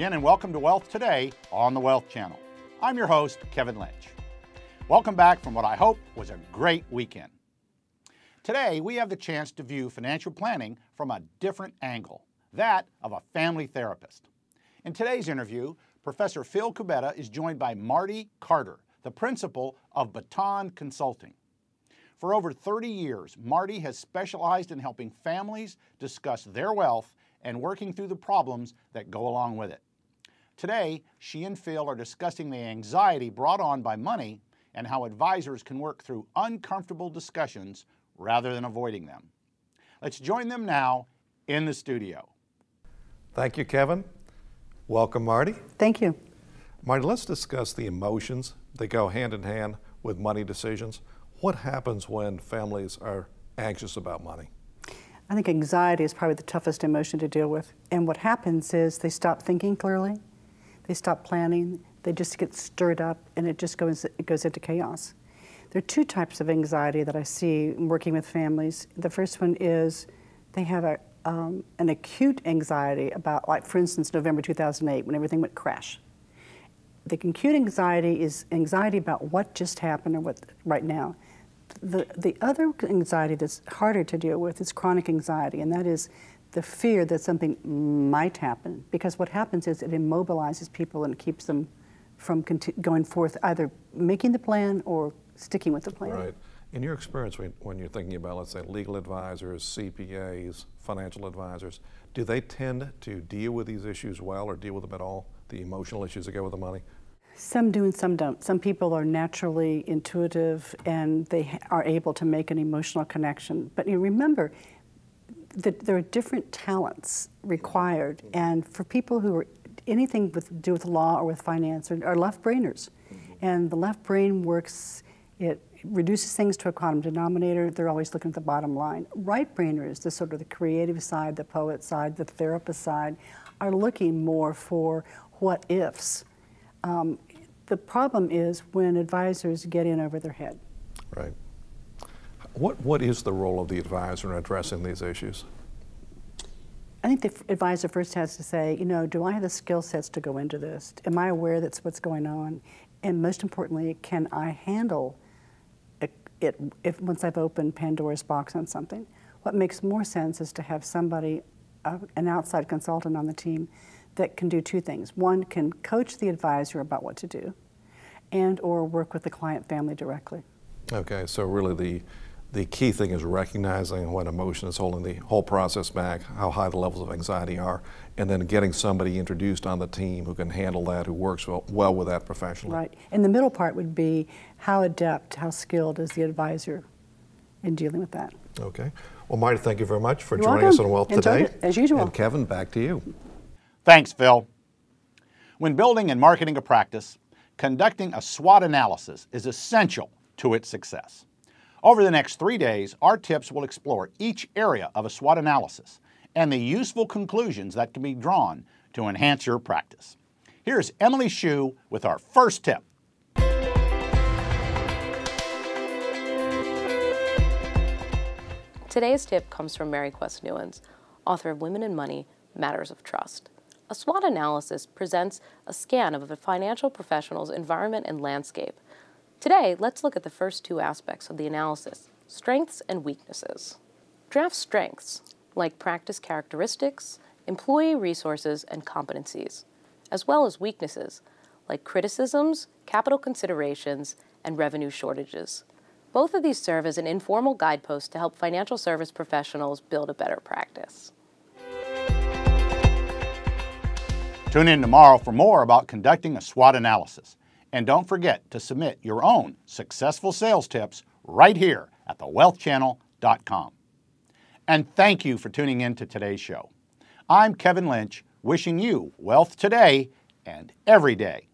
again and welcome to Wealth Today on the Wealth Channel. I'm your host, Kevin Lynch. Welcome back from what I hope was a great weekend. Today, we have the chance to view financial planning from a different angle, that of a family therapist. In today's interview, Professor Phil Cubeta is joined by Marty Carter, the principal of Baton Consulting. For over 30 years, Marty has specialized in helping families discuss their wealth and working through the problems that go along with it. Today, she and Phil are discussing the anxiety brought on by money and how advisors can work through uncomfortable discussions rather than avoiding them. Let's join them now in the studio. Thank you, Kevin. Welcome, Marty. Thank you. Marty, let's discuss the emotions that go hand in hand with money decisions. What happens when families are anxious about money? I think anxiety is probably the toughest emotion to deal with. And what happens is they stop thinking clearly, they stop planning, they just get stirred up, and it goes into chaos. There are two types of anxiety that I see working with families. The first one is they have an acute anxiety about, like for instance, November 2008, when everything went crash. The acute anxiety is anxiety about what just happened or what right now. The other anxiety that's harder to deal with is chronic anxiety, and that is the fear that something might happen, because what happens is it immobilizes people and keeps them from going forth, either making the plan or sticking with the plan. Right. In your experience, when you're thinking about, let's say, legal advisors, CPAs, financial advisors, do they tend to deal with these issues well or deal with them at all, the emotional issues that go with the money? Some do and some don't. Some people are naturally intuitive and they are able to make an emotional connection. But you remember that there are different talents required, and for people who are anything to do with law or with finance are left-brainers. And the left brain works, it reduces things to a common denominator. They're always looking at the bottom line. Right-brainers, the sort of the creative side, the poet side, the therapist side, are looking more for what-ifs. The problem is when advisors get in over their head. Right. What is the role of the advisor in addressing these issues? I think the advisor first has to say, you know, do I have the skill sets to go into this? Am I aware that's what's going on? And most importantly, can I handle it once I've opened Pandora's box on something? What makes more sense is to have somebody, an outside consultant on the team, that can do two things. One, can coach the advisor about what to do, and or work with the client family directly. Okay, so really the key thing is recognizing when emotion is holding the whole process back, how high the levels of anxiety are, and then getting somebody introduced on the team who can handle that, who works well with that professionally. Right, and the middle part would be how adept, how skilled is the advisor in dealing with that. Okay, well Marty, thank you very much for You're joining welcome. us on Wealth Enjoyed Today. it, as usual. And Kevin, back to you. Thanks, Phil. When building and marketing a practice, conducting a SWOT analysis is essential to its success. Over the next 3 days, our tips will explore each area of a SWOT analysis and the useful conclusions that can be drawn to enhance your practice. Here's Emily Schu with our first tip. Today's tip comes from Mary Quest Newens, author of Women and Money, Matters of Trust. A SWOT analysis presents a scan of a financial professional's environment and landscape. Today, let's look at the first two aspects of the analysis, strengths and weaknesses. Draft strengths, like practice characteristics, employee resources, and competencies, as well as weaknesses, like criticisms, capital considerations, and revenue shortages. Both of these serve as an informal guidepost to help financial service professionals build a better practice. Tune in tomorrow for more about conducting a SWOT analysis. And don't forget to submit your own successful sales tips right here at thewealthchannel.com. And thank you for tuning in to today's show. I'm Kevin Lynch, wishing you wealth today and every day.